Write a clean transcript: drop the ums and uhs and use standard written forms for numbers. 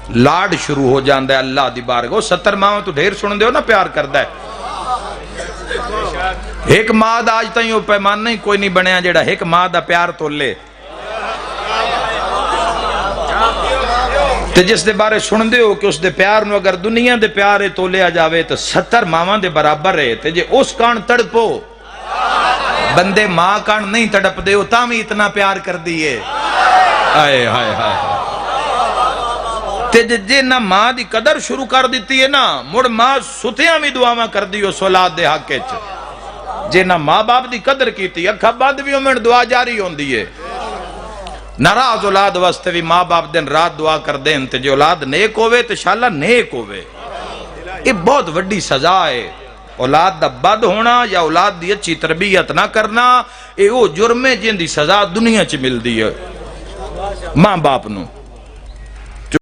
لاڈ شروع ہو جاندہ ہے اللہ دی بارگاہ 70 ماں تو ڈھیر سن دے ہو نا پیار کردہ ہے ایک ماں دا آج تائیں وہ پیمان نہیں کوئی نہیں بنیا جیڑا ایک ماں دا پیار تو لے تے جس دے بارے سن دے ہو کہ اس دے پیار نو اگر دنیا دے پیارے تو لے آ جاوے تو 70 ماں دے برابر ہے تے جے اس کان تڑپو بندے ماں کان نہیں تڑپ دے ہو تامی اتنا پیار کر دیئے آئے ہائے ہائے تے جے نہ ماں دی قدر شروع کر دیتی ہے نا مڑ ماں ستیاں بھی دعاواں کر دیو سولاد دے حق چ جے نہ ماں باپ دی قدر کیتی اکھا بند بھی میں دعا جاری ہون دیئے ناراض اولاد واسطے بھی ماں باپ دن رات دعا کر دیں تے جو اولاد نیک ہوئے تے شاءاللہ نیک ہوئے یہ بہت وڈی سزا ہے اولاد دا بد ہونا یا اولاد دی اچھی تربیت نہ کرنا یہ وہ جرم ہے جن دی سزا دنیا چ مل دی ہے ماں باپ نو